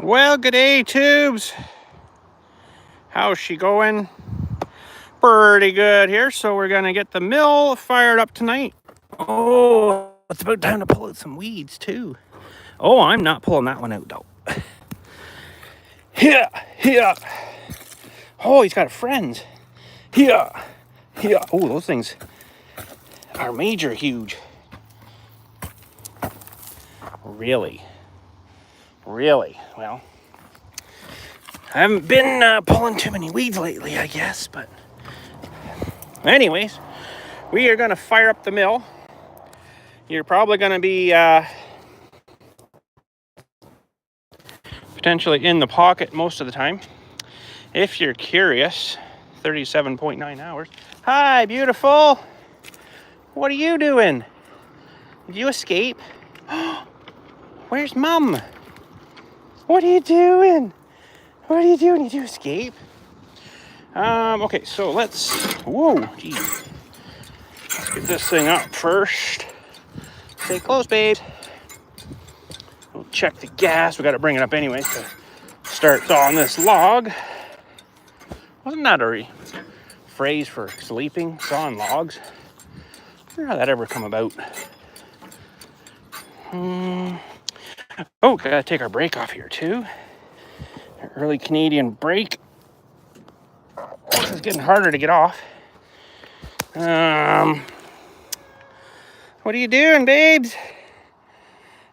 Well, good day, tubes. How's she going? Pretty good here. So we're gonna get the mill fired up tonight. Oh, it's about time to pull out some weeds too. Oh, I'm not pulling that one out though. Here. Oh, he's got friends. Here. Oh, those things are major huge. Really? Well, I haven't been pulling too many weeds lately, I guess, but anyways, we are going to fire up the mill. You're probably going to be potentially in the pocket most of the time. If you're curious, 37.9 hours. Hi, beautiful. What are you doing? Did you escape? Where's Mom? What are you doing? Did you escape? Okay, so whoa, geez. Let's get this thing up first. Stay close, babe. We'll check the gas. We got to bring it up anyway to start on this log. Wasn't that a phrase for sleeping, sawing logs? I wonder how that ever come about. Oh, gotta take our brake off here too. Our early Canadian brake. This is getting harder to get off. What are you doing, babes?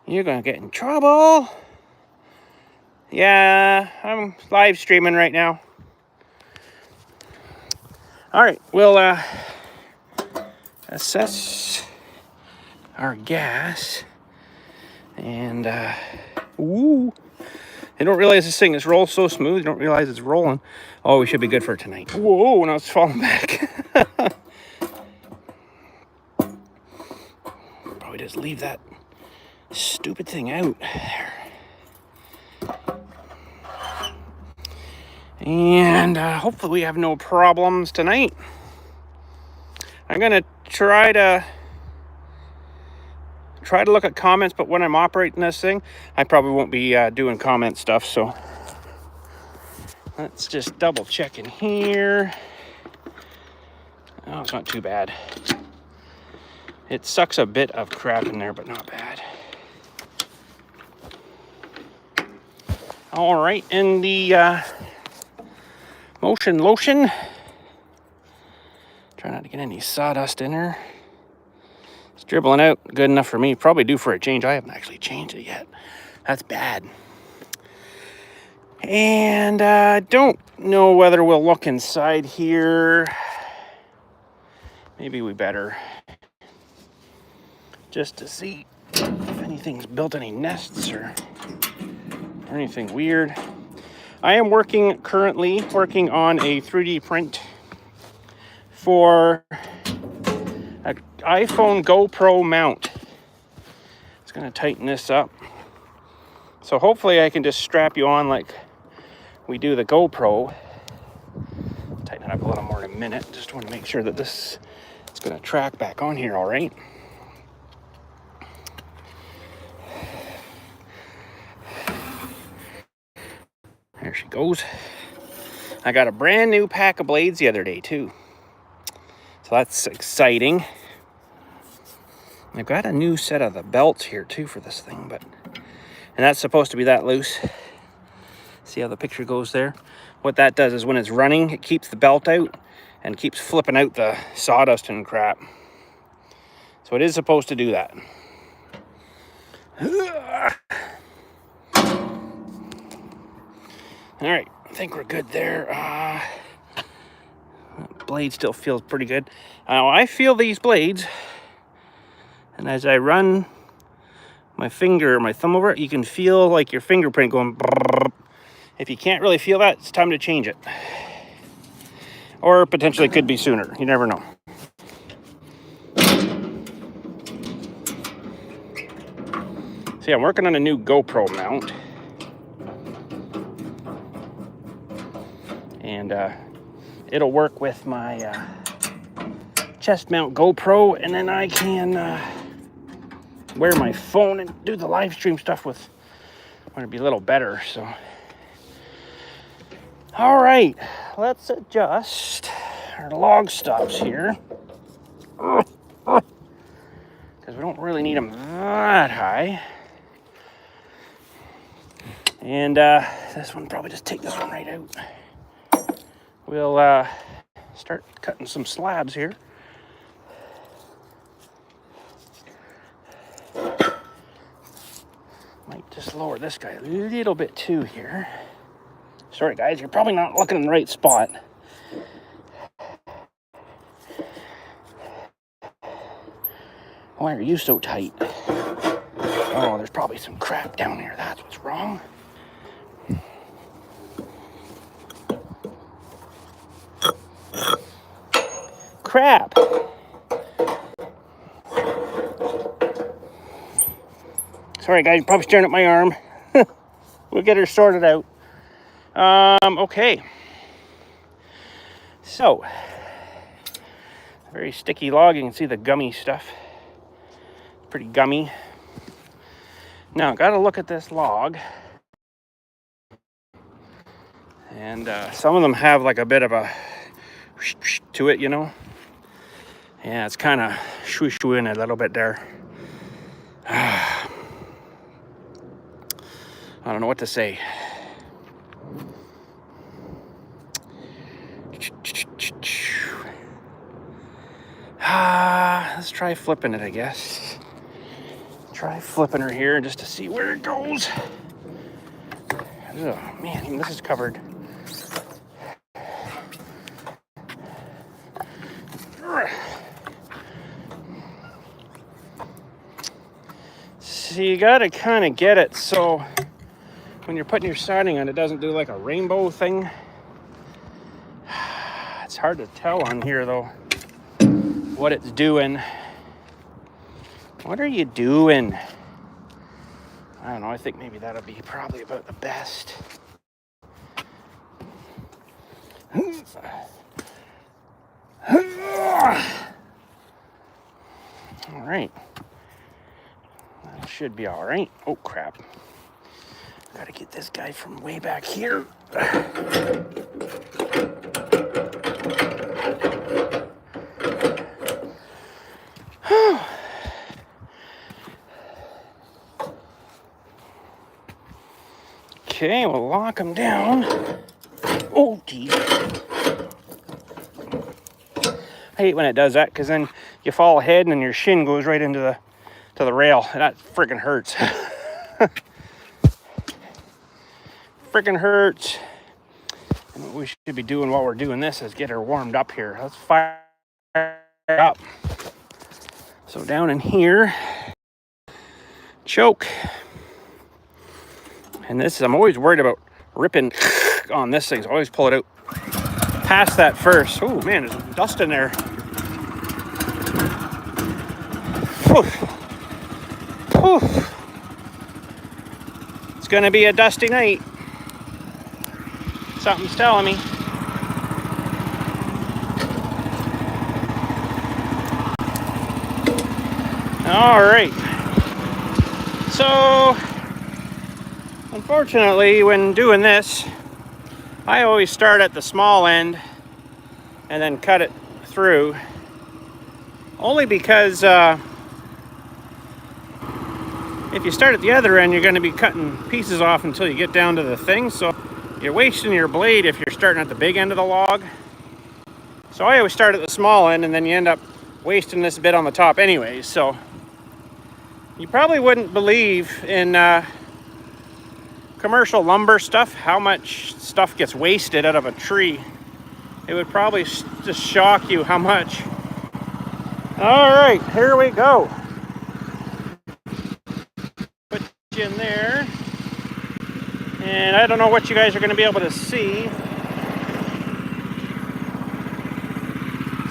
You're gonna get in trouble. Yeah, I'm live streaming right now. All right, we'll assess our gas. And, ooh. They don't realize this thing is rolled so smooth. You don't realize it's rolling. Oh, we should be good for tonight. Whoa, now it's falling back. Probably just leave that stupid thing out there. And hopefully we have no problems tonight. I'm going to try to look at comments, but when I'm operating this thing, I probably won't be doing comment stuff, so let's just double check in here. Oh, it's not too bad. It sucks a bit of crap in there, but not bad. All right, and the motion lotion. Try not to get any sawdust in there. It's dribbling out good enough for me. Probably due for a change. I haven't actually changed it yet. That's bad. And I don't know whether we'll look inside here. Maybe we better. Just to see if anything's built any nests or anything weird. I am currently working on a 3D print for an iPhone GoPro mount. It's going to tighten this up. So hopefully I can just strap you on like we do the GoPro. Tighten it up a little more in a minute. Just want to make sure that this is going to track back on here all right. There she goes. I got a brand new pack of blades the other day too. So that's exciting. I've got a new set of the belts here too for this thing, and that's supposed to be that loose. See how the picture goes there? What that does is when it's running, it keeps the belt out and keeps flipping out the sawdust and crap. So it is supposed to do that. All right, I think we're good there. Blade still feels pretty good. Now I feel these blades, and as I run my finger or my thumb over it, you can feel like your fingerprint going brrr. If you can't really feel that, it's time to change it. Or potentially could be sooner. You never know. See, I'm working on a new GoPro mount. And it'll work with my chest mount GoPro, and then I can wear my phone and do the live stream stuff with want to be a little better. So, all right, let's adjust our log stops here, because we don't really need them that high. And this one, probably just take this one right out. We'll start cutting some slabs here. Might just lower this guy a little bit too here. Sorry guys, you're probably not looking in the right spot. Why are you so tight? Oh, there's probably some crap down here. That's what's wrong. Crap. Sorry guys, you're probably staring at my arm. We'll get her sorted out. Okay. So, very sticky log. You can see the gummy stuff. Pretty gummy. Now, gotta look at this log. And some of them have like a bit of a to it, you know. Yeah, it's kind of shoo-shooing a little bit there. I don't know what to say. Let's try flipping it, I guess. Try flipping her here just to see where it goes. Oh, man, even this is covered. So you gotta kind of get it so when you're putting your siding on, it doesn't do like a rainbow thing. It's hard to tell on here though what it's doing. What are you doing? I don't know, I think maybe that'll be probably about the best. All right. That should be all right. Oh, crap. Gotta get this guy from way back here. Okay, we'll lock him down. Oh, geez. I hate when it does that, because then you fall ahead and then your shin goes right into the rail. And that freaking hurts. Freaking hurts. And what we should be doing while we're doing this is get her warmed up here. Let's fire up. So down in here, choke. And this, I'm always worried about ripping on this thing, so I always pull it out past that first. Oh man, there's dust in there. It's gonna be a dusty night. Something's telling me. All right. So, unfortunately, when doing this, I always start at the small end and then cut it through. Only because if you start at the other end, you're going to be cutting pieces off until you get down to the thing. So you're wasting your blade if you're starting at the big end of the log. So I always start at the small end and then you end up wasting this bit on the top anyways. So you probably wouldn't believe in commercial lumber stuff how much stuff gets wasted out of a tree. It would probably just shock you how much. All right, here we go. Put you in there. And I don't know what you guys are going to be able to see.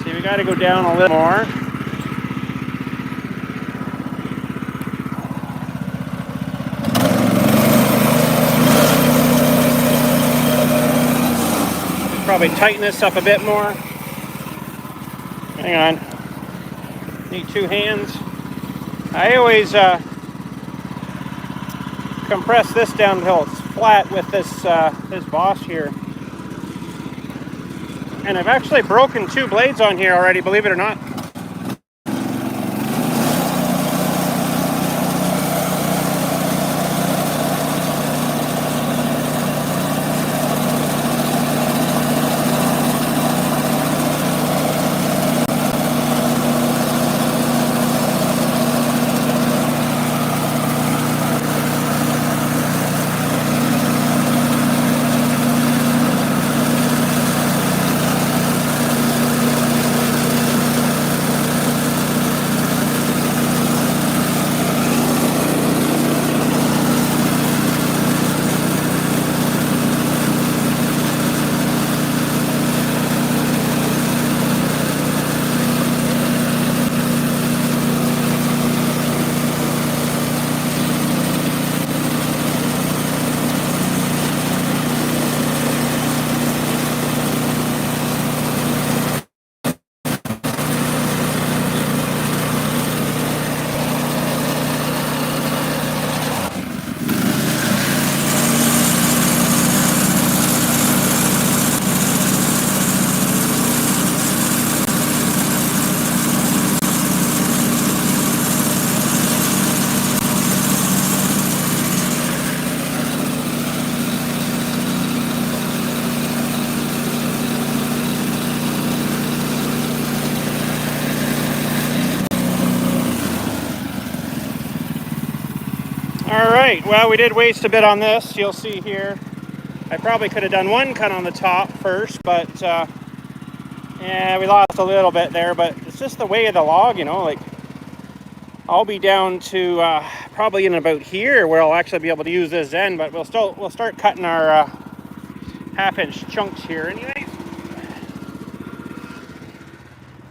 See, we got to go down a little more. Probably tighten this up a bit more. Hang on. Need two hands. I always compress this down until it's flat with this this boss here. And I've actually broken 2 blades on here already, believe it or not. Alright, well, we did waste a bit on this. You'll see here. I probably could have done 1 cut on the top first, but yeah, we lost a little bit there, but it's just the way of the log, you know, like I'll be down to probably in about here where I'll actually be able to use this end, but we'll start cutting our 1/2-inch chunks here anyway.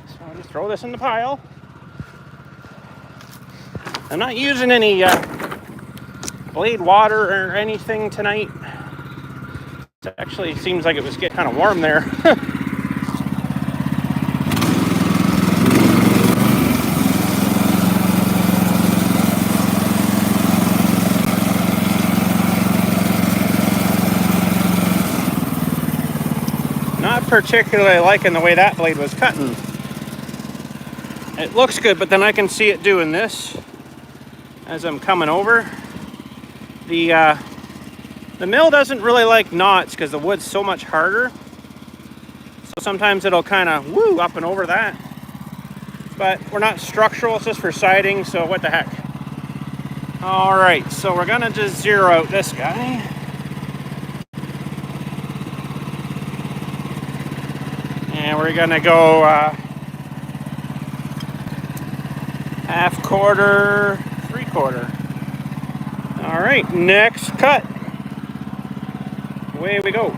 So I'll just throw this in the pile. I'm not using any blade water or anything tonight. It actually seems like it was getting kind of warm there. Not particularly liking the way that blade was cutting. It looks good, but then I can see it doing this as I'm coming over. The mill doesn't really like knots because the wood's so much harder. So sometimes it'll kind of woo up and over that. But we're not structural, it's just for siding, so what the heck. All right, so we're gonna just zero out this guy. And we're gonna go 1/2 quarter, 3/4. All right, next cut. Away we go.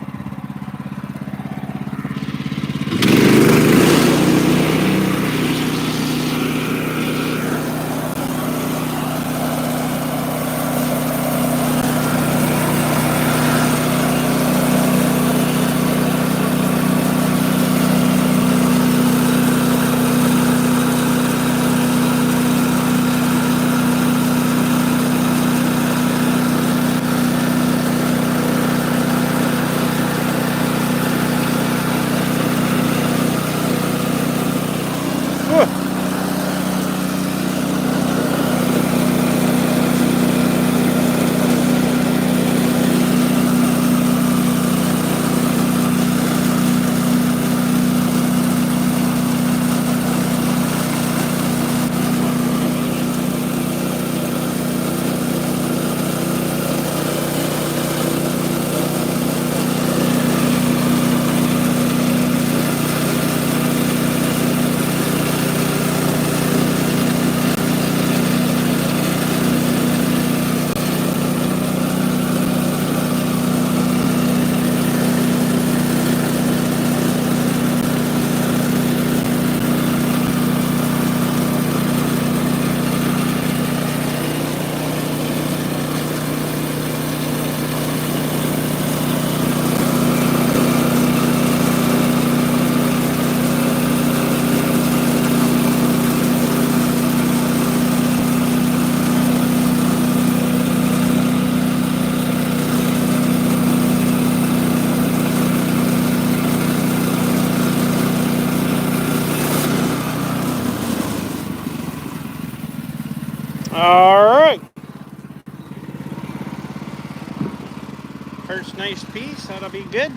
First nice piece, that'll be good.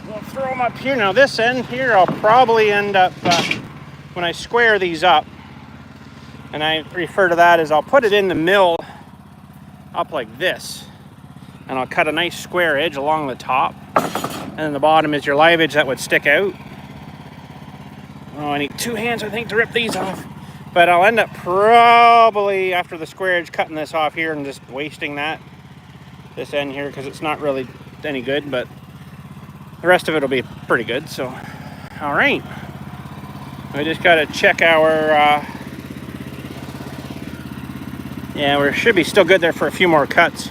We'll throw them up here. Now this end here, I'll probably end up, when I square these up, and I refer to that as I'll put it in the mill up like this. And I'll cut a nice square edge along the top. And then the bottom is your live edge that would stick out. Oh, I need 2 hands, I think, to rip these off. But I'll end up probably, after the square edge, cutting this off here and just wasting this end here, because it's not really any good, but the rest of it will be pretty good. So, all right. We just got to check our, yeah, we should be still good there for a few more cuts.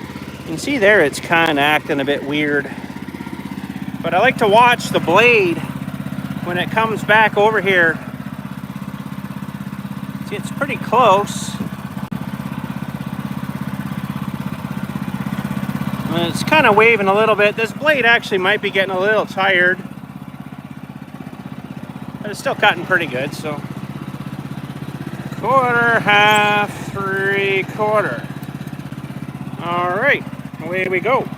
You can see there it's kind of acting a bit weird. But I like to watch the blade when it comes back over here. See, it's pretty close. And it's kind of waving a little bit. This blade actually might be getting a little tired. But it's still cutting pretty good, so. 1/4, 1/2, 3/4. All right, away we go.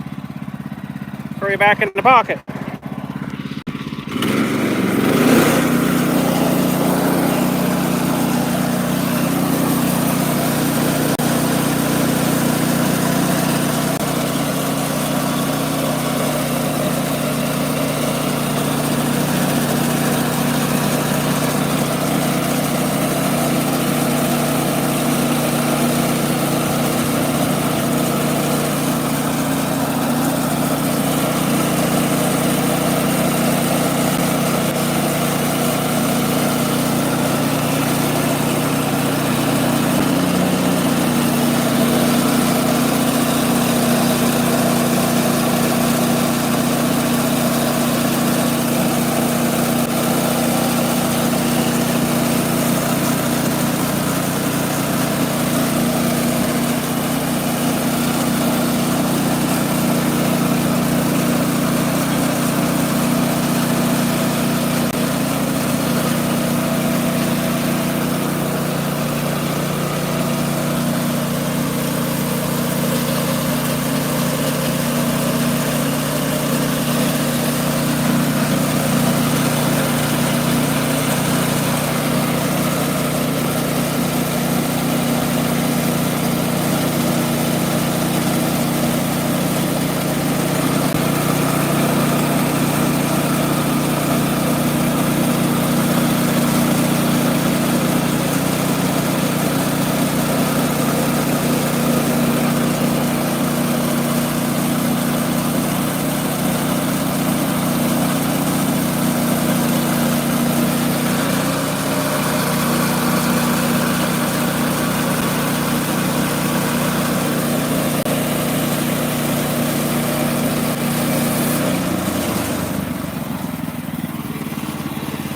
Throw you back in the pocket.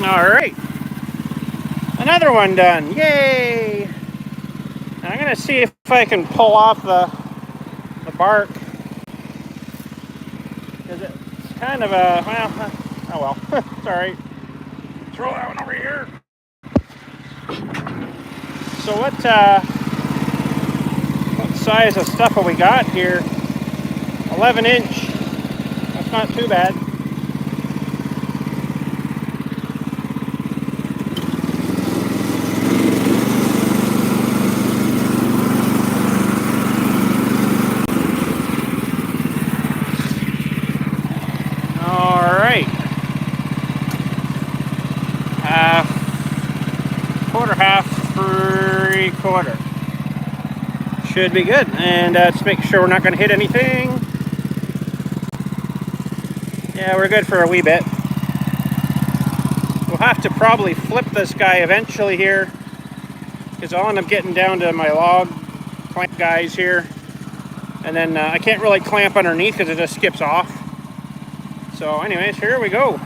All right, another one done, yay! Now I'm gonna see if I can pull off the bark, because it's kind of a, well, oh well, it's all right. Throw that one over here. So what size of stuff have we got here? 11 inch, that's not too bad. Should be good, and let's make sure we're not going to hit anything. Yeah, we're good for a wee bit. We'll have to probably flip this guy eventually here, because I'll end up getting down to my log clamp guys here, and then I can't really clamp underneath because it just skips off. So anyways, here we go.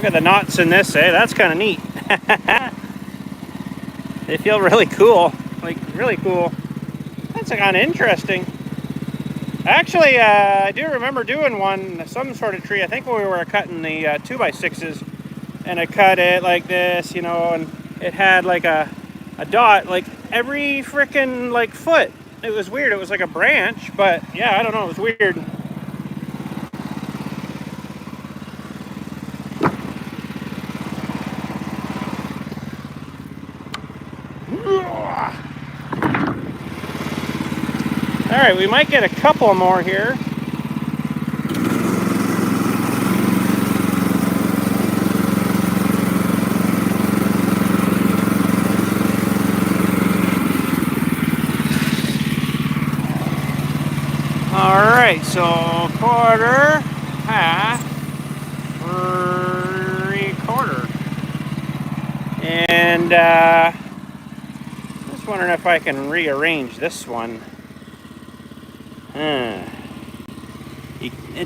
at the knots in this, eh? That's kind of neat. They feel really cool, like really cool. That's kind of interesting. Actually, I do remember doing one, some sort of tree. I think when we were cutting the 2x6s, and I cut it like this, you know, and it had like a dot like every freaking like foot. It was weird. It was like a branch, but yeah, I don't know. It was weird. All right, we might get a couple more here. All right, so quarter, half, 3/4. And just wondering if I can rearrange this one.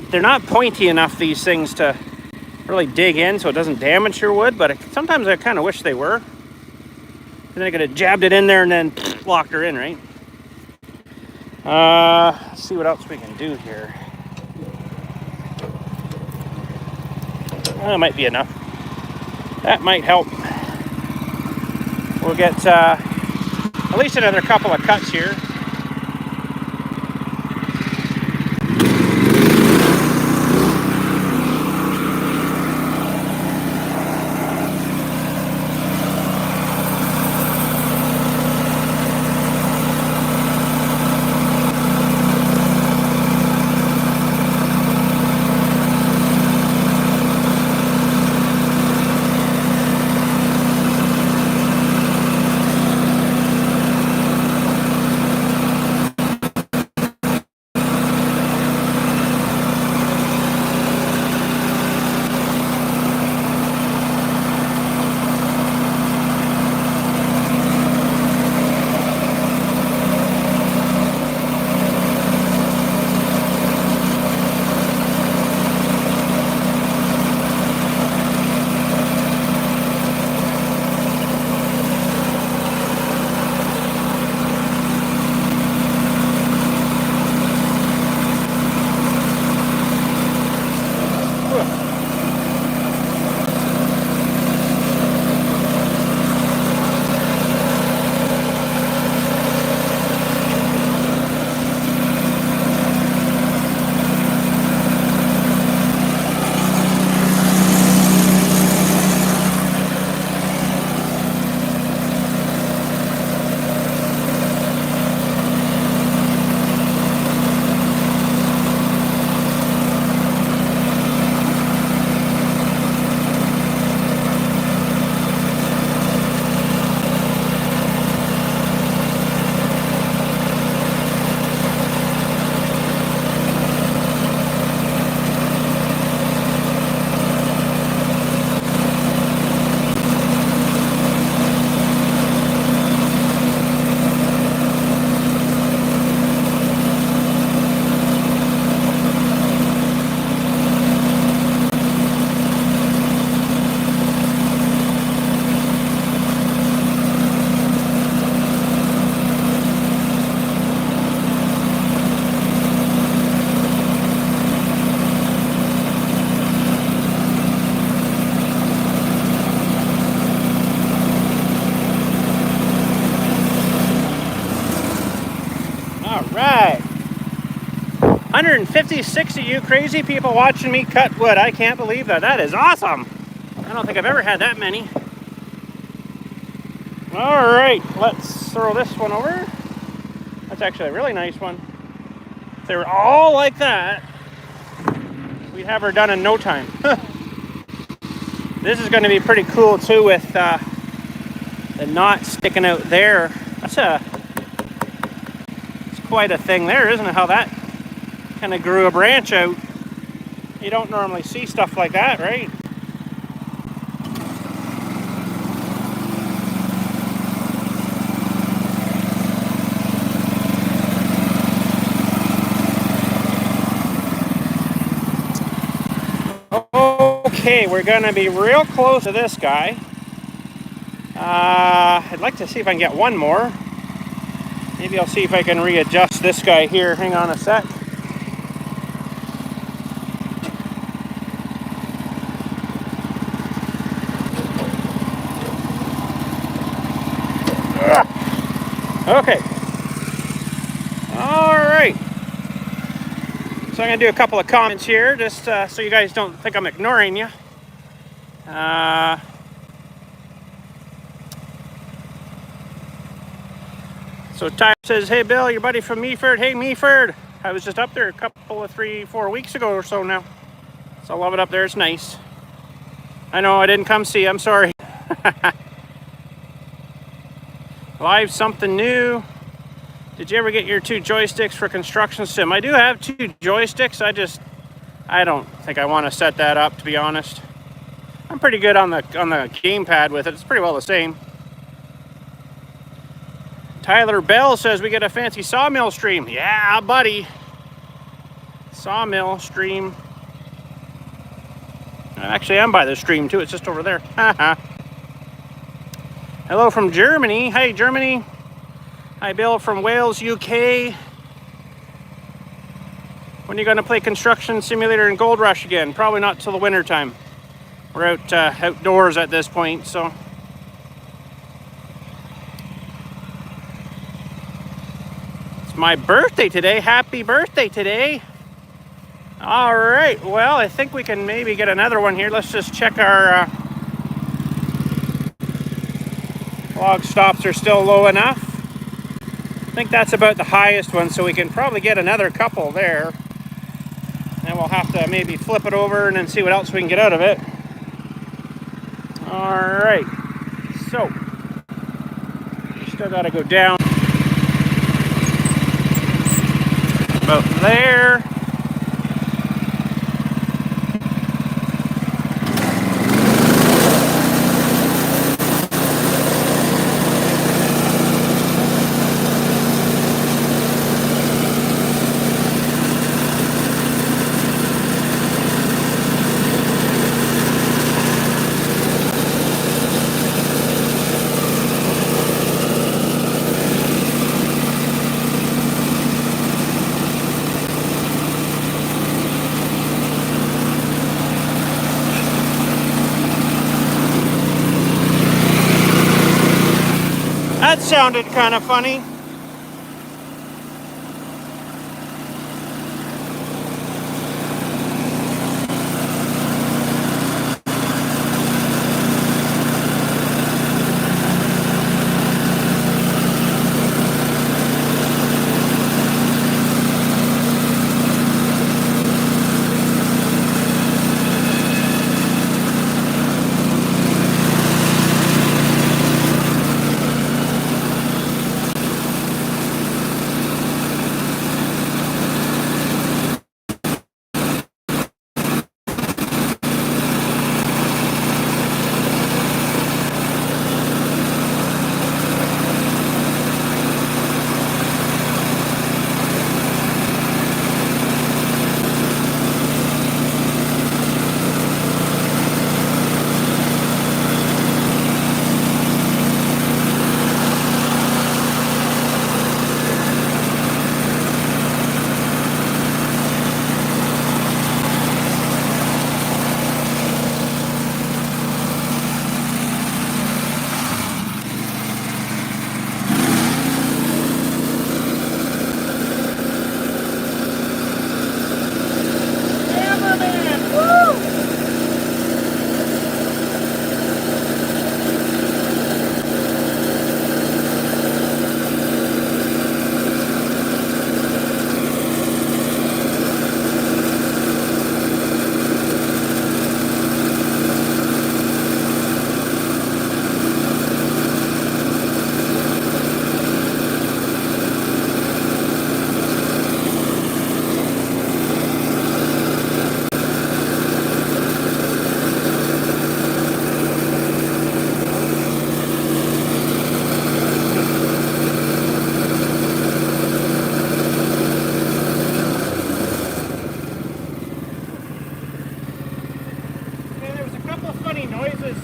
They're not pointy enough, these things, to really dig in so it doesn't damage your wood, but sometimes I kind of wish they were. Then I could have jabbed it in there and then locked her in, right? Let's see what else we can do here. That might be enough. That might help. We'll get at least another couple of cuts here. Right. 156 of you crazy people watching me cut wood. I can't believe that. That is awesome. I don't think I've ever had that many. All right, let's throw this one over. That's actually a really nice one. If they were all like that, we'd have her done in no time. This is going to be pretty cool too, with the knot sticking out there. That's quite a thing there, isn't it? How that kind of grew a branch out. You don't normally see stuff like that, right? Okay, we're gonna be real close to this guy. I'd like to see if I can get one more. Maybe I'll see if I can readjust this guy here. Hang on a sec. Okay. All right. So I'm going to do a couple of comments here, just so you guys don't think I'm ignoring you. So Ty says, hey Bill, your buddy from Meaford. Hey Meaford. I was just up there a couple of 3-4 weeks ago or so now. So I love it up there. It's nice. I know I didn't come see you. I'm sorry. Live something new. Did you ever get your 2 joysticks for construction sim? I do have 2 joysticks. I don't think I want to set that up, to be honest. I'm pretty good on the gamepad with it. It's pretty well the same. Tyler Bell says we get a fancy sawmill stream. Yeah, buddy. Sawmill stream. Actually, I'm by the stream too. It's just over there. Hello from Germany. Hi, Germany. Hi, Bill from Wales, UK. When are you going to play Construction Simulator in Gold Rush again? Probably not till the winter time. We're out outdoors at this point, so. It's my birthday today. Happy birthday today. All right. Well, I think we can maybe get another one here. Let's just check our log stops are still low enough. I think that's about the highest one, so we can probably get another couple there. And we'll have to maybe flip it over and then see what else we can get out of it. All right, so still got to go down about there. That sounded kind of funny.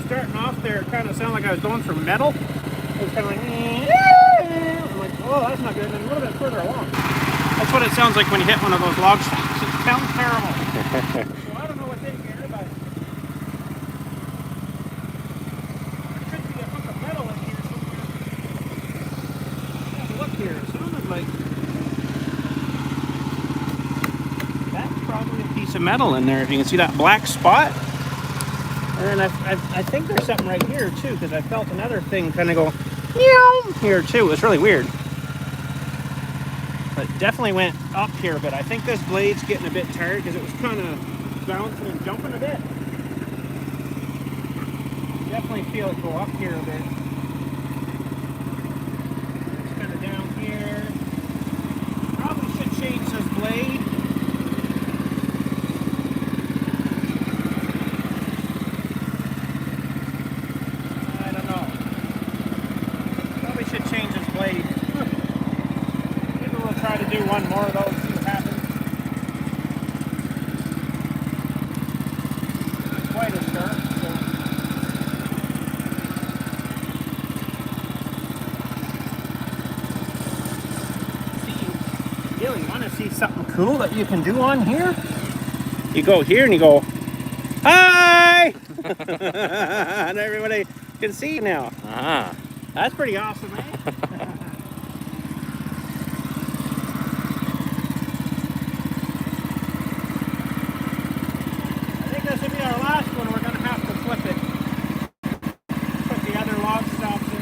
starting off there, it kind of sounded like I was going for metal. It was kind of like, I'm like, oh, that's not good. And then a little bit further along. That's what it sounds like when you hit one of those log stacks. It sounds terrible. So I don't know what's in here, but there could be a hunk of metal in here somewhere. Have a look here. It sounded like that's probably a piece of metal in there. If you can see that black spot. And then I think there's something right here too, because I felt another thing kind of go meow here too. It was really weird. But definitely went up here a bit. I think this blade's getting a bit tired because it was kind of bouncing and jumping a bit. Definitely feel it go up here a bit. It's kind of down here. Probably should change this blade. Change his blade. Maybe we'll try to do one more of those, see what happens. Not quite as sharp, so. See, really want to see something cool that you can do on here? You go here and you go, hi! And everybody can see you now. Ah. That's pretty awesome, eh? I think this will be our last one. We're going to have to flip it. Put the other log stops in.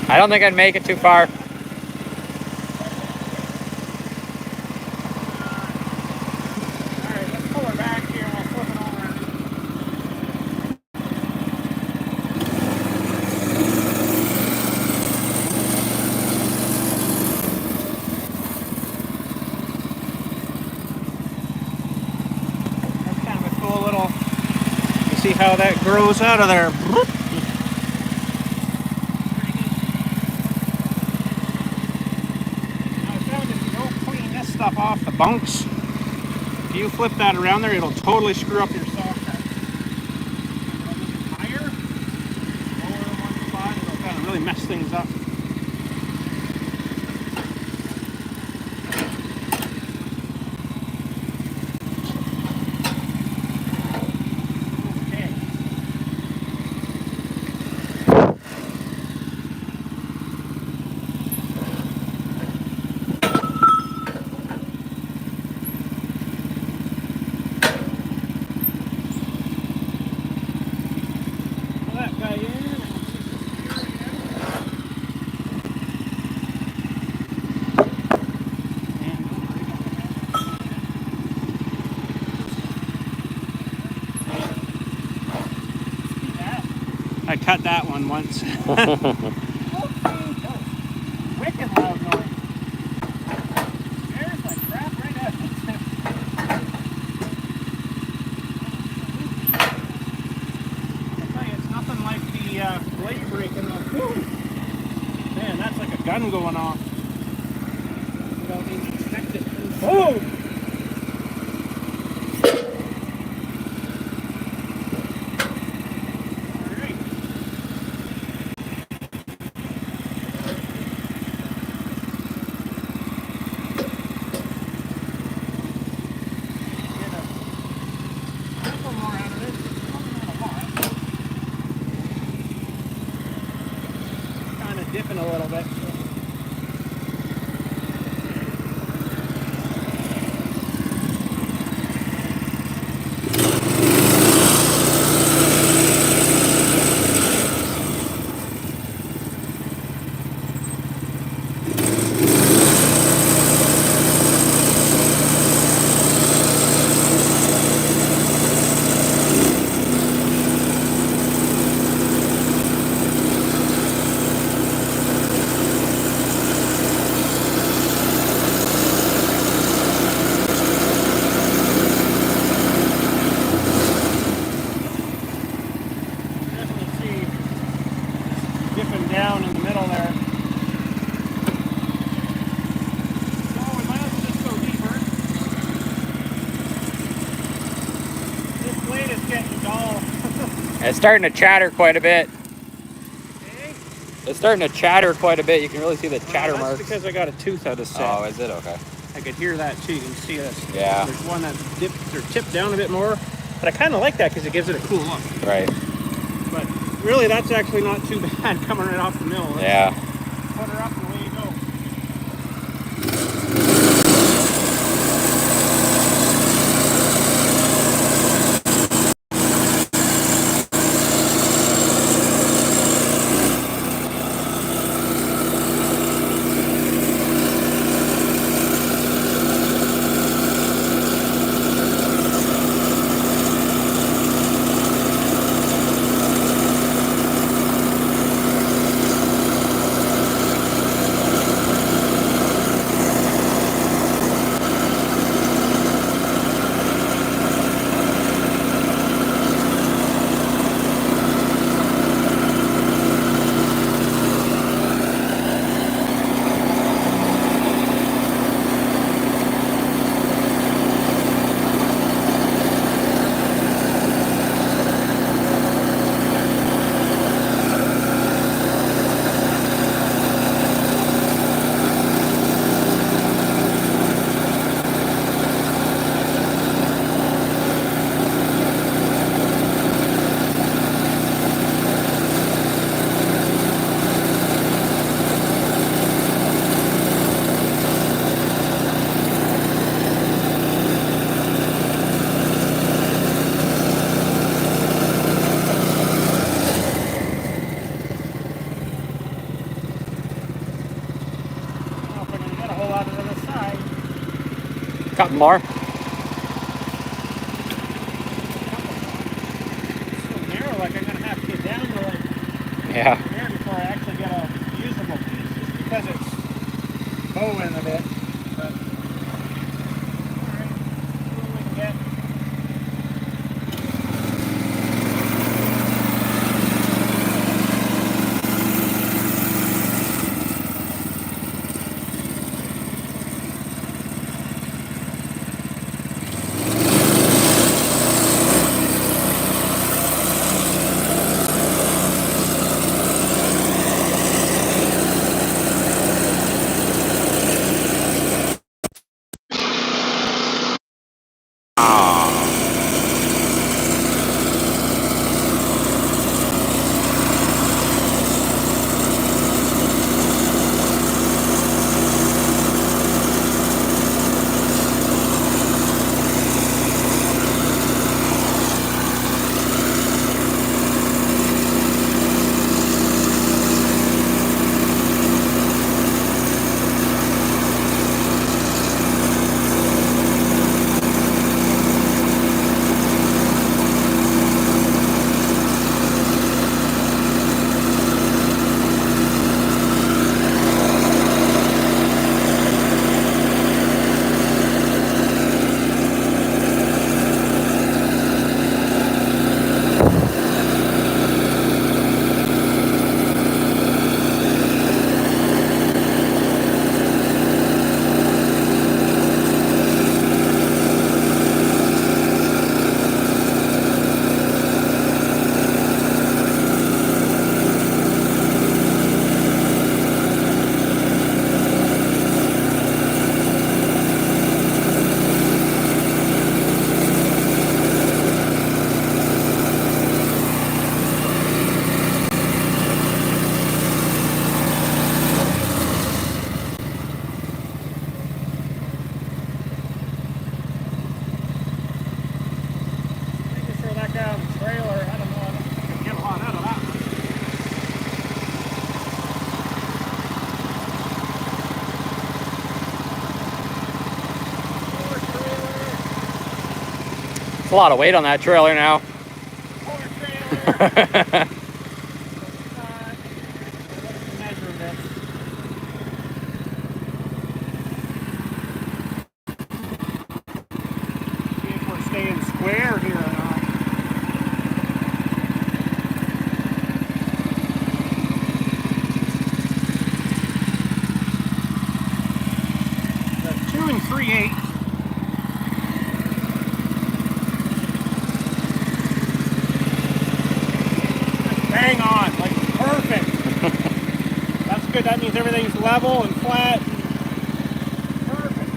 I don't think I'd make it too far. Alright, let's pull her back here and we'll flip it over. see how that grows out of there. I found if you don't clean this stuff off the bunks, if you flip that around there, it'll totally screw up your saw cut. Higher, lower on one spot, it'll kind of really mess things up. I cut that one once. Wicked loud noise. There's like crap right at it. I tell you, it's nothing like the blade breaking off. Man, that's like a gun going off. Without being expected. Boom! Dipping a little bit. Down in the middle there. So we might as well just go deeper. This blade is getting dull. It's starting to chatter quite a bit. Okay. It's starting to chatter quite a bit. You can really see the chatter That's marks. because I got a tooth out of set. Oh, is it? Okay. I could hear that too. You can see this. Yeah. There's one that's dipped or tipped down a bit more. But I kind of like that because it gives it a cool look. Right. But really, that's actually not too bad coming right off the mill. Let's Yeah. put her up and away you go. Couple more. It's so narrow, like I'm gonna have to get down to like Yeah. here before I actually get a usable piece, just because it's bowing a bit. But alright, see what we can get. a lot of weight on that trailer now. Poor trailer. Measure this. See if we're staying square here or not. That's 2 3/8. Bang on, like perfect. That's good. That means everything's level and flat. Perfect.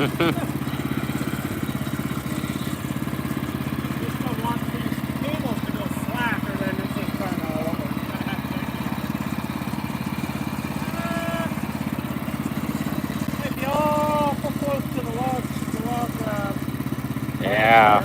Just don't want these cables to go slack, or then it's just kind of all over. Might be awful close to the log. Yeah.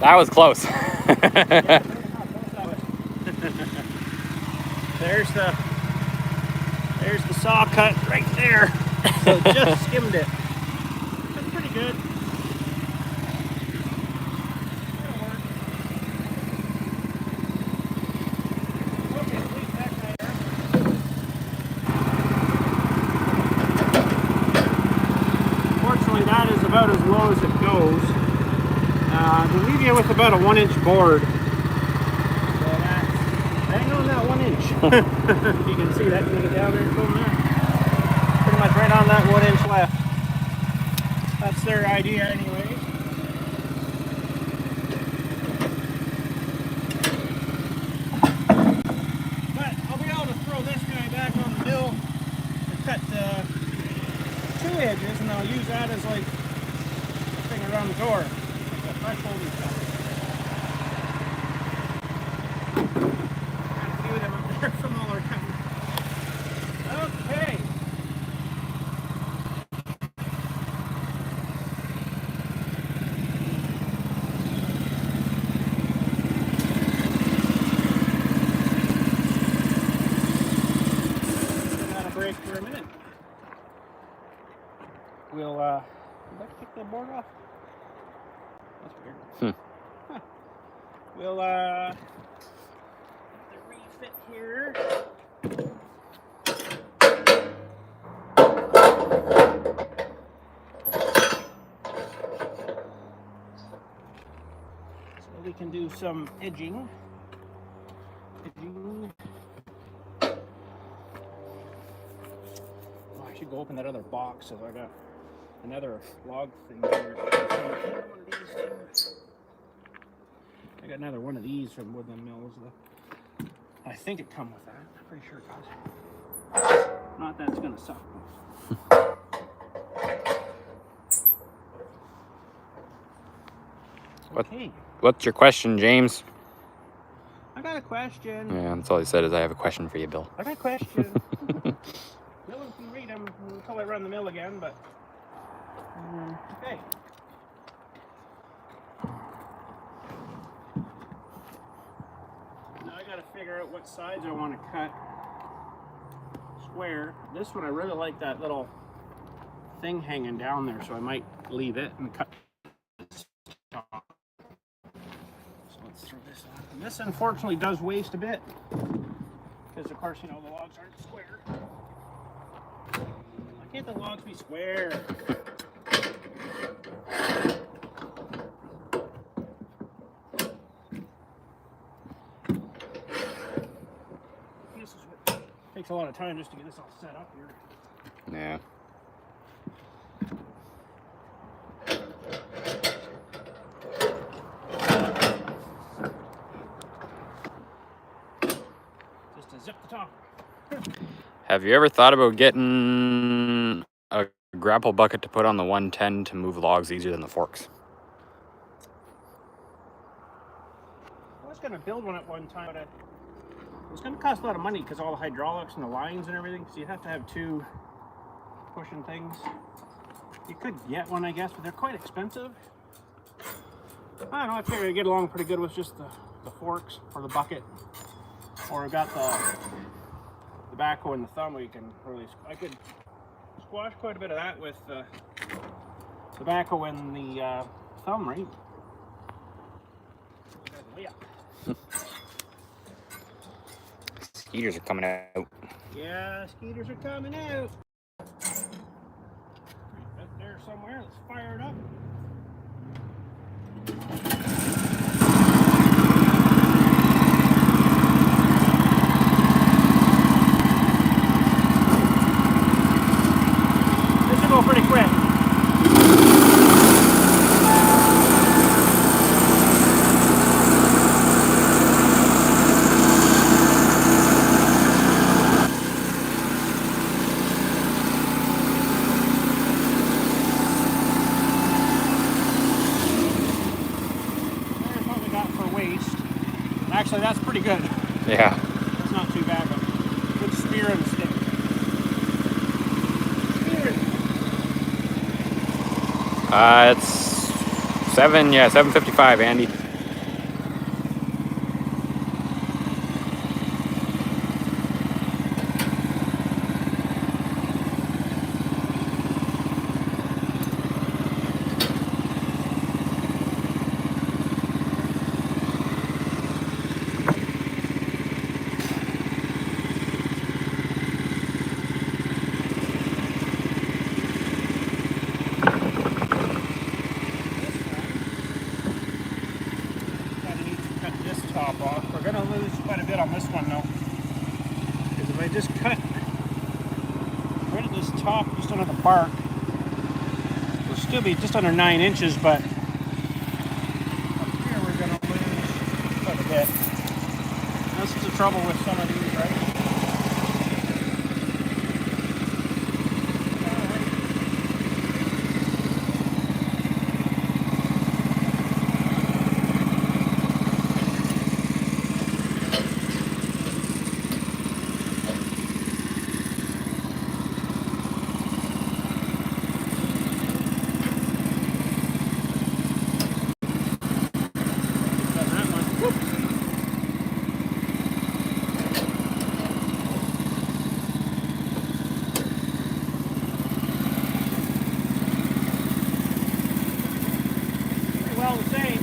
That was close. Yeah, there's the saw cut right there. So it just skimmed it. That's pretty good. That'll work. Okay, leave that guy there. Fortunately, that is about as low as it goes. They leave you with about a 1-inch board. So that's hang on that 1 inch. You can see that. Can you get down there and film that? Pretty much right on that 1 inch left. That's their idea anyway. But I'll be able to throw this guy back on the mill and cut 2 edges, and I'll use that as like a thing around the door. Like a threshold and stuff. Got a few of them up there from all our cutting. Okay. Break for a minute. We'll let's take the board off. That's weird. Huh. We'll the refit here. So we can do some edging. I should go open that other box, so I got another log thing here. I got another one of these from Woodland Mills. I think it come with that. I'm pretty sure it does. Not that it's gonna suck. Okay. What's your question, James? I got a question. Yeah, that's all he said is I have a question for you, Bill. I got a question. No one can read them until I run the mill again, but okay. Now I gotta figure out what sides I want to cut square. This one I really like that little thing hanging down there, so I might leave it and cut this off. So let's throw this on. And this unfortunately does waste a bit because of course, you know, the logs aren't square. Why can't the logs be square? This is what takes a lot of time just to get this all set up here. Yeah. Just to zip the top. Have you ever thought about getting a grapple bucket to put on the 110 to move logs easier than the forks? I was going to build one at one time, but it was going to cost a lot of money because all the hydraulics and the lines and everything. So you have to have two pushing things. You could get one, I guess, but they're quite expensive. I don't know. I figured I'd get along pretty good with just the forks or the bucket. Or I've got the backhoe and the thumb where you can really, I could squash quite a bit of that with the backhoe and the thumb, right? Yeah. Skeeters are coming out. Yeah, skeeters are coming out. Right there somewhere. Let's fire it up. This will go pretty quick. Actually, that's pretty good. Yeah. That's not too bad, but good spear and stick. Spear. It's 7:55, Andy. just cut right at this top, just under the bark. It'll still be just under 9 inches, but up here we're going to lose quite a bit. This is the trouble with some of these, right? Well, the same.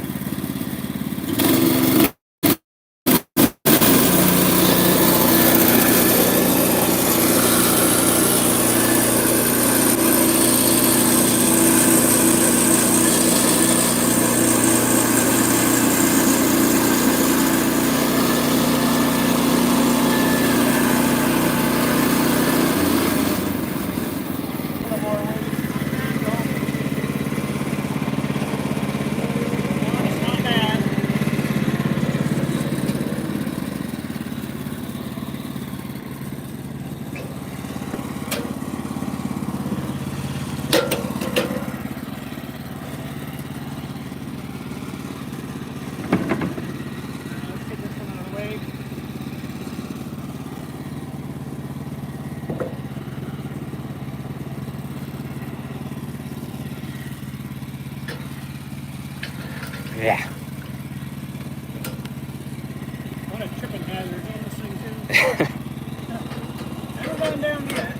Yeah. What a tripping hazard on this thing too. Never gone down yet.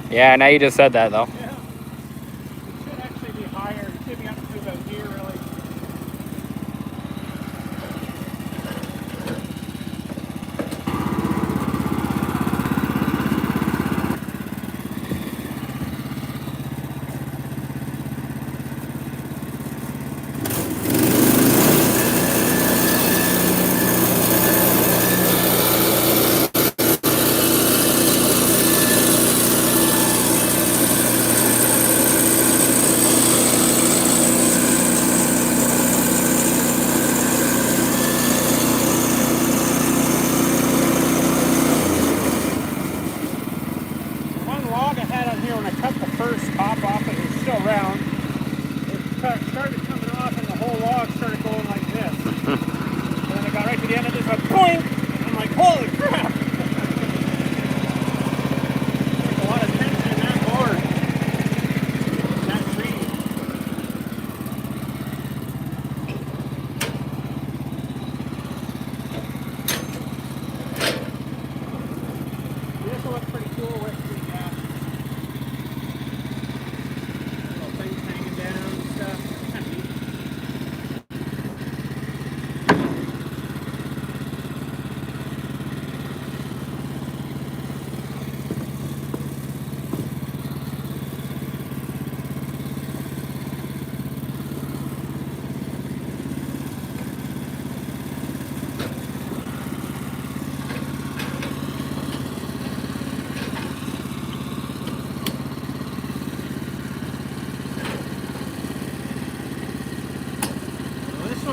Yeah, now you just said that though. Yeah. It should actually be higher. It should be up to about here really. When I cut the first top off, it was still round. It started coming off and the whole log started going like this. And then I got right to the end of this, went boing! And I'm like, holy crap! There's a lot of tension in that board. That tree. This will look pretty cool with the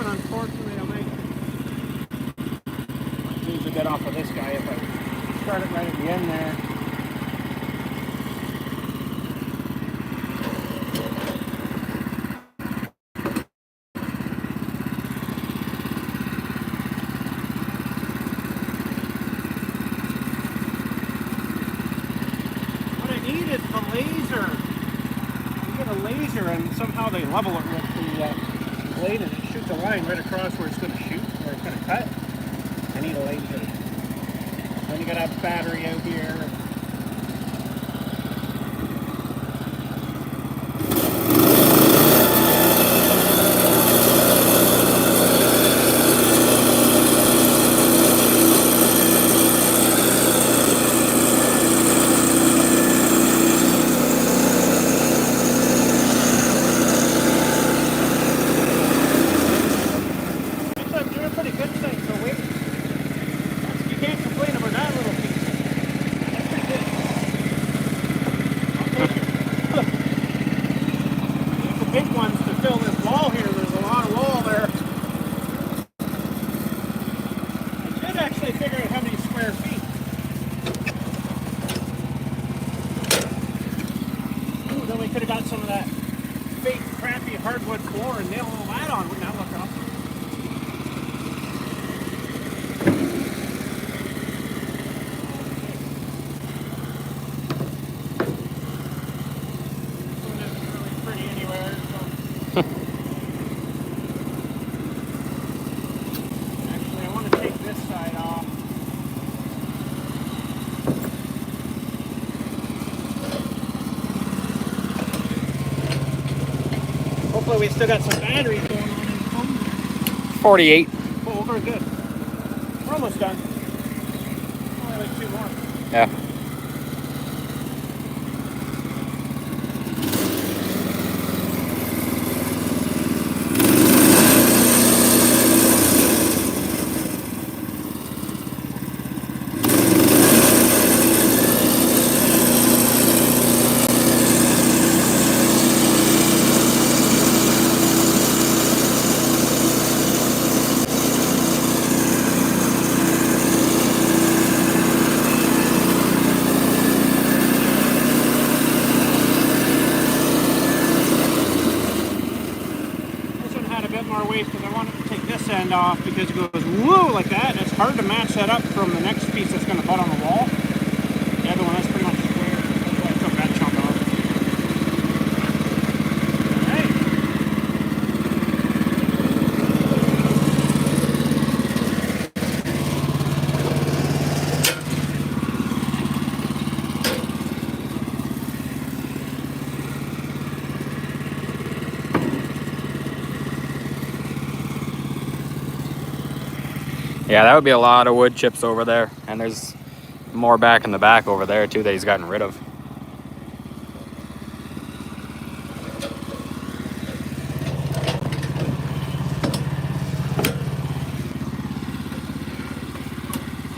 unfortunately, I'll make lose a bit off of this guy if I start it right at the end there. What I need is the laser. You get a laser and somehow they level it with the blade and it shoots a line right across where it's going to shoot, where it's going to cut. I need a laser. Then you got to have a battery out here. Pretty good thing, so you can't complain about that little piece. we could have got some of that fake crappy hardwood floor and nail all that on. Wouldn't that look awesome? This one isn't really pretty anywhere, so. Actually, I want to take this side off. Hopefully we still got some batteries going on in the phone there. 48. Oh, very good. We're almost done. Only like 2 more. Yeah. Because I wanted to take this end off because it goes woo like that, and it's hard to match that up from the next piece that's going to butt on the wall. The other one, that's pretty much square. That's why I took that chunk off. Yeah, that would be a lot of wood chips over there. And there's more back in the back over there too that he's gotten rid of.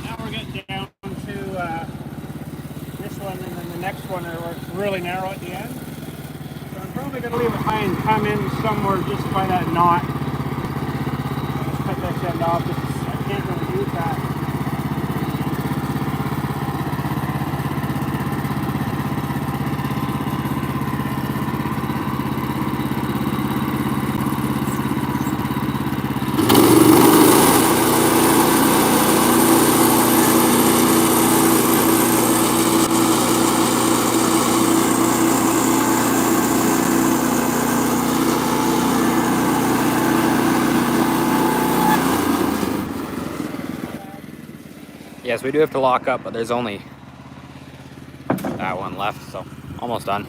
Now we're getting down to this one and then the next one where it's really narrow at the end. So I'm probably going to leave it high and come in somewhere just by that knot. Just cut this end off. I can't really use that. Yes, we do have to lock up, but there's only that one left, so almost done. Yeah,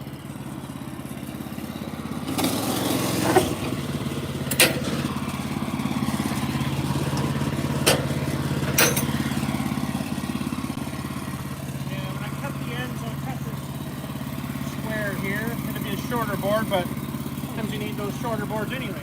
when I cut the ends, I'll cut this square here. It's going to be a shorter board, but sometimes you need those shorter boards anyway.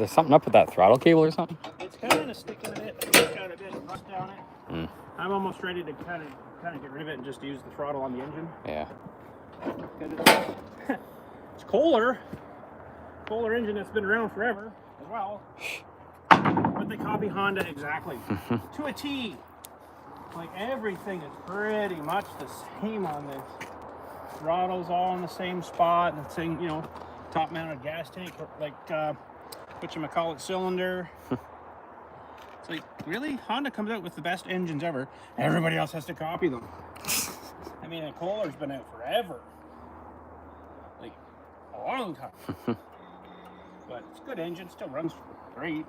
there something up with that throttle cable or something? It's kind of sticking a bit. It's got a bit of rust down it. Mm. I'm almost ready to kind of get rid of it and just use the throttle on the engine. Yeah. It's Kohler engine that's been around forever as well. But they copy Honda exactly to a T. Like everything is pretty much the same on this. Throttle's all in the same spot. The same, you know, top mounted gas tank, like whatchamacallit cylinder. It's like, really? Honda comes out with the best engines ever. Everybody else has to copy them. I mean, the Kohler's been out forever. Like, a long time. But it's a good engine, still runs great.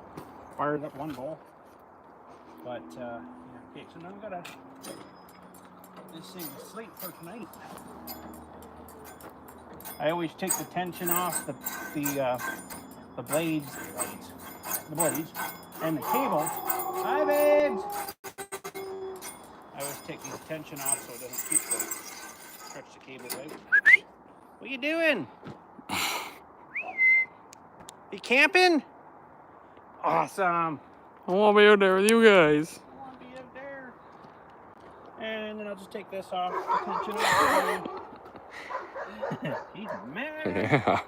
Fired up one bowl. But, yeah. Okay, so now I've got to this thing asleep for tonight. I always take the tension off the blades and the cables. Hi, babes! I always take the tension off so it doesn't keep stretch the cable out. What are you doing? You camping? Awesome. I want to be out there with you guys. I want to be out there. And then I'll just take this off. The tension off. He's mad. Yeah.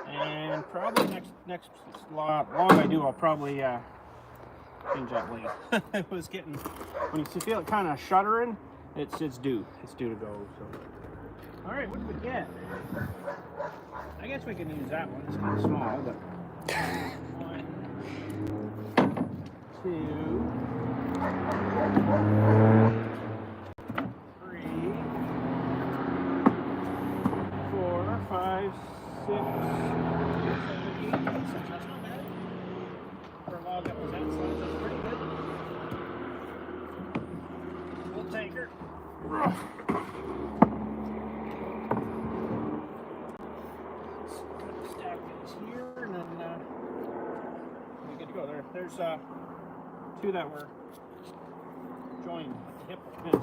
And probably next long I do, I'll probably change that blade. It was getting, when you feel it kind of shuddering, it's due to go. So, all right, what did we get? I guess we can use that one. It's kind of small, but 1, 2, 3, 4, 5, 6, 7, 8, 9, 10. That's not bad. For a log that was that size, that's pretty good. We'll take her. Stack these here, and then we get to go there. There's 2 that were joined at the hip like this.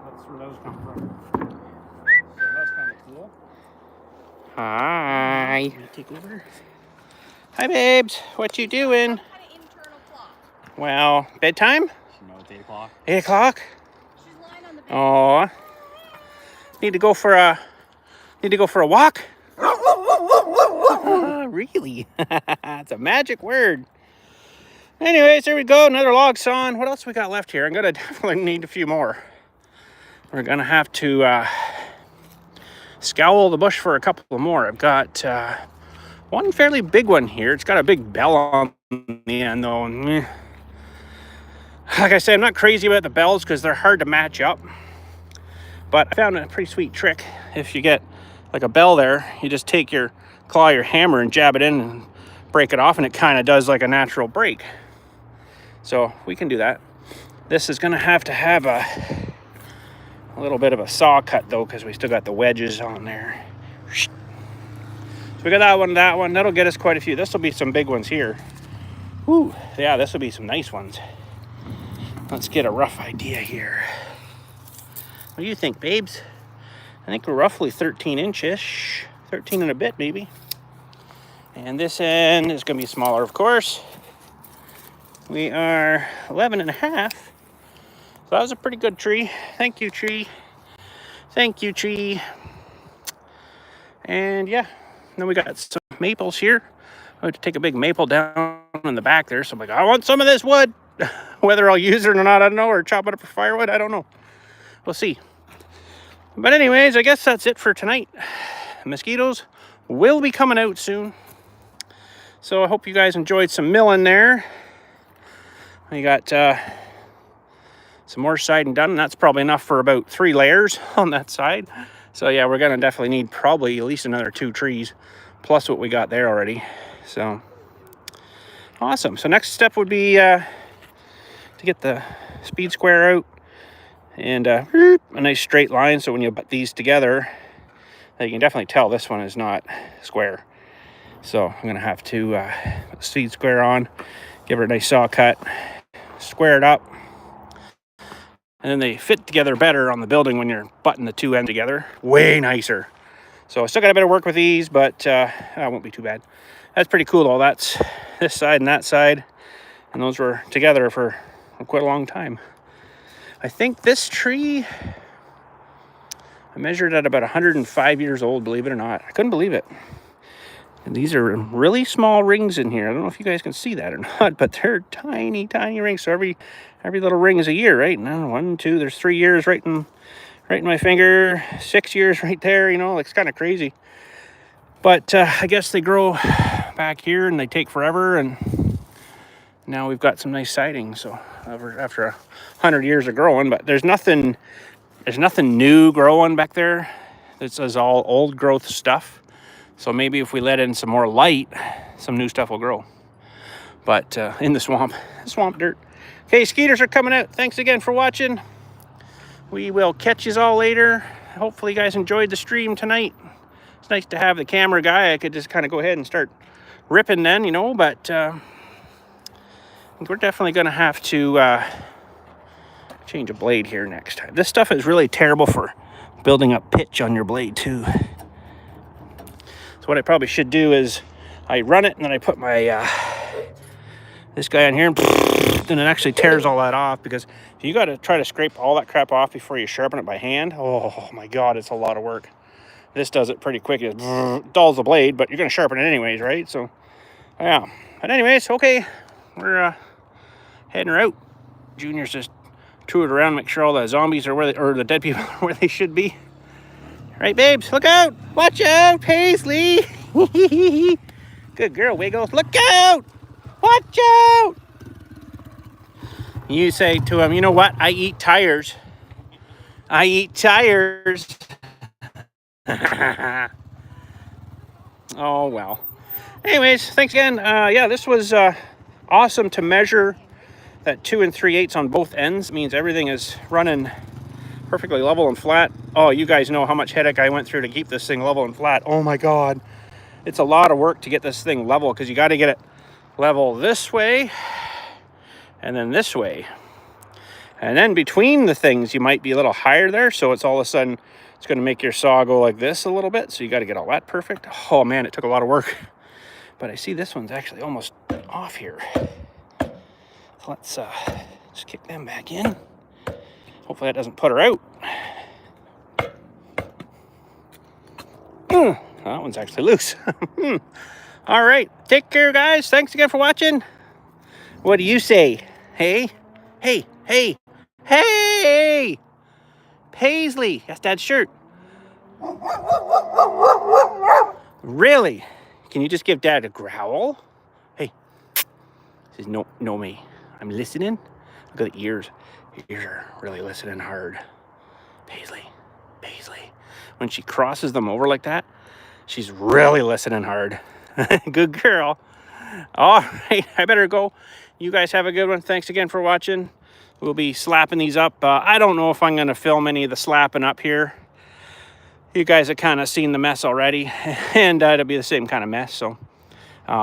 That's where those come from. So that's kind of cool. Hi. Let me take over. Hi, babes. What you doing? Some kind of internal clock. Well, bedtime? You know it's 8 o'clock. 8 o'clock? She's lying on the bed. Aw. Need to go for a walk? Really? It's a magic word. Anyways, there we go. Another log sawn. What else we got left here? I'm gonna definitely need a few more. We're gonna have to scowl the bush for a couple more. I've got one fairly big one here. It's got a big bell on the end though. And, like I said, I'm not crazy about the bells because they're hard to match up. But I found a pretty sweet trick. If you get like a bell there, you just take your hammer and jab it in and break it off, and it kind of does like a natural break. So we can do that. This is gonna have to have a little bit of a saw cut though, because we still got the wedges on there. So we got that one, that'll get us quite a few. This will be some big ones here. Whew, yeah, this will be some nice ones. Let's get a rough idea here. What do you think, babes? I think we're roughly 13 inches, 13 and a bit maybe. And this end is gonna be smaller, of course. We are 11 and a half. So that was a pretty good tree. Thank you, tree. Thank you, tree. And yeah, then we got some maples here. I have to take a big maple down in the back there. So I'm like, I want some of this wood. Whether I'll use it or not, I don't know. Or chop it up for firewood, I don't know. We'll see. But anyways, I guess that's it for tonight. Mosquitoes will be coming out soon. So I hope you guys enjoyed some milling there. We got some more siding done, and that's probably enough for about 3 layers on that side. So yeah, we're gonna definitely need probably at least another 2 trees, plus what we got there already. So awesome. So next step would be to get the speed square out and a nice straight line, so when you put these together, you can definitely tell this one is not square. So I'm gonna have to put the speed square on, give her a nice saw cut, square it up, and then they fit together better on the building when you're butting the 2 ends together. Way nicer. So I still got a bit of work with these, but that won't be too bad. That's pretty cool though. That's this side and that side. And those were together for quite a long time. I think this tree, I measured at about 105 years old, believe it or not. I couldn't believe it. And these are really small rings in here. I don't know if you guys can see that or not, but they're tiny, tiny rings. So every little ring is a year, right? No, 1, 2, there's 3 years right in my finger, 6 years right there, you know, like it's kind of crazy. But I guess they grow back here and they take forever, and now we've got some nice siding. So after 100 years of growing, but there's nothing new growing back there. This is all old growth stuff. So maybe if we let in some more light, some new stuff will grow. But in the swamp dirt. Okay, skeeters are coming out. Thanks again for watching. We will catch you all later. Hopefully you guys enjoyed the stream tonight. It's nice to have the camera guy. I could just kind of go ahead and start ripping then, you know, but we're definitely going to have to change a blade here next time. This stuff is really terrible for building up pitch on your blade too. So what I probably should do is I run it and then I put my this guy on here and then it actually tears all that off, because you got to try to scrape all that crap off before you sharpen it by hand. Oh my God, it's a lot of work. This does it pretty quick. It dulls the blade, but you're going to sharpen it anyways, right? So yeah. But anyways, okay, we're heading out. Junior's just toured around, make sure all the zombies are or the dead people are where they should be. Right, babes? Look out! Watch out, Paisley! Good girl, Wiggles. Look out! Watch out! You say to him, you know what? I eat tires. I eat tires. Oh, well. Anyways, thanks again. Yeah, this was awesome to measure. That 2 3/8 on both ends means everything is running perfectly level and flat. Oh, you guys know how much headache I went through to keep this thing level and flat. Oh my God. It's a lot of work to get this thing level, because you got to get it level this way and then this way. And then between the things, you might be a little higher there. So it's all of a sudden, it's going to make your saw go like this a little bit. So you got to get all that perfect. Oh man, it took a lot of work. But I see this one's actually almost off here. So let's just kick them back in. Hopefully that doesn't put her out. That one's actually loose. All right. Take care, guys. Thanks again for watching. What do you say? Hey? Hey, hey, hey! Paisley, that's Dad's shirt. Really? Can you just give Dad a growl? Hey. Says no me. I'm listening. Look at the ears. Your ears are really listening hard. Paisley. When she crosses them over like that, she's really listening hard. Good girl. All right, I better go. You guys have a good one. Thanks again for watching. We'll be slapping these up. I don't know if I'm going to film any of the slapping up here. You guys have kind of seen the mess already, and it'll be the same kind of mess. So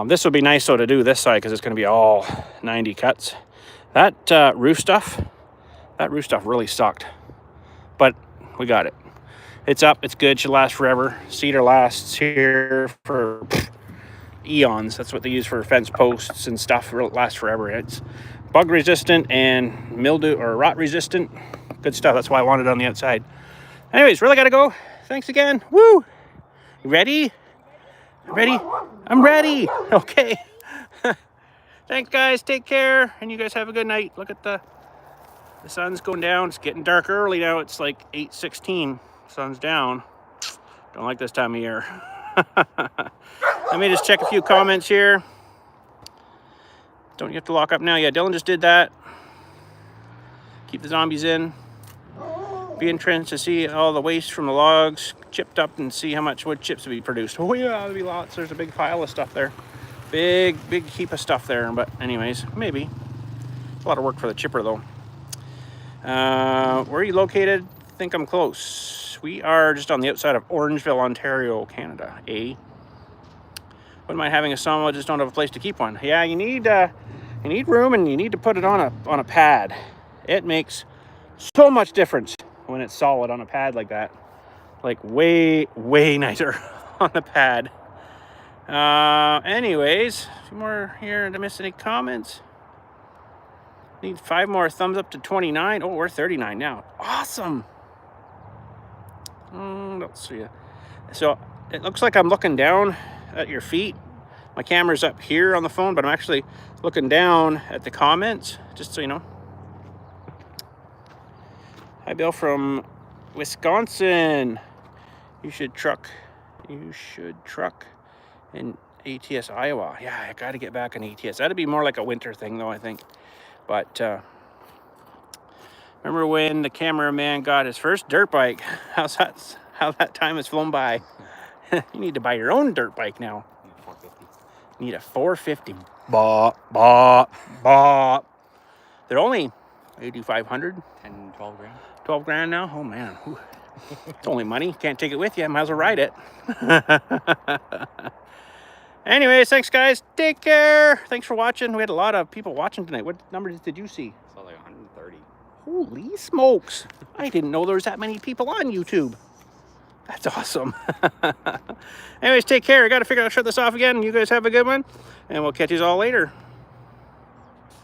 this will be nice though to do this side, because it's going to be all 90 cuts. That roof stuff really sucked, but we got it. It's up, it's good, should last forever. Cedar lasts here for eons. That's what they use for fence posts and stuff. It lasts forever. It's bug resistant and mildew or rot resistant. Good stuff. That's why I want it on the outside. Anyways, really gotta go. Thanks again. Woo! You ready? Ready? I'm ready. Okay. Thanks, guys. Take care, and you guys have a good night. Look at the sun's going down. It's getting dark early now. It's like 8:16. Sun's down. Don't like this time of year. Let me just check a few comments here. Don't you have to lock up now? Yeah, Dylan just did that. Keep the zombies in. Be interested to see all the waste from the logs chipped up and see how much wood chips will be produced. Oh yeah, there'll be lots. There's a big pile of stuff there. Big heap of stuff there. But anyways, maybe. It's a lot of work for the chipper though. Where are you located? I think I'm close. We are just on the outside of Orangeville, Ontario, Canada. Wouldn't mind having a sawmill, I just don't have a place to keep one. Yeah, you need room, and you need to put it on a pad. It makes so much difference when it's solid on a pad like that. Like way nicer on a pad. Anyways, a few more here. Did I miss any comments? Need 5 more thumbs up to 29. Oh, we're 39 now. Awesome. Let's see. So it looks like I'm looking down at your feet. My camera's up here on the phone, but I'm actually looking down at the comments, just so you know. Hi, Bill from Wisconsin. You should truck in ATS Iowa. Yeah, I got to get back in ATS. That'd be more like a winter thing, though, I think. But remember when the cameraman got his first dirt bike? How that time has flown by. You need to buy your own dirt bike now. Need a 450. Bop, bop, bop. They're only 8,500. 10, 12 grand. 12 grand now? Oh, man. Whew. It's only money. Can't take it with you. Might as well ride it. Anyways, thanks, guys. Take care. Thanks for watching. We had a lot of people watching tonight. What numbers did you see? I saw like 130. Holy smokes. I didn't know there was that many people on YouTube. That's awesome. Anyways, take care. I got to figure out how to shut this off again. You guys have a good one. And we'll catch you all later.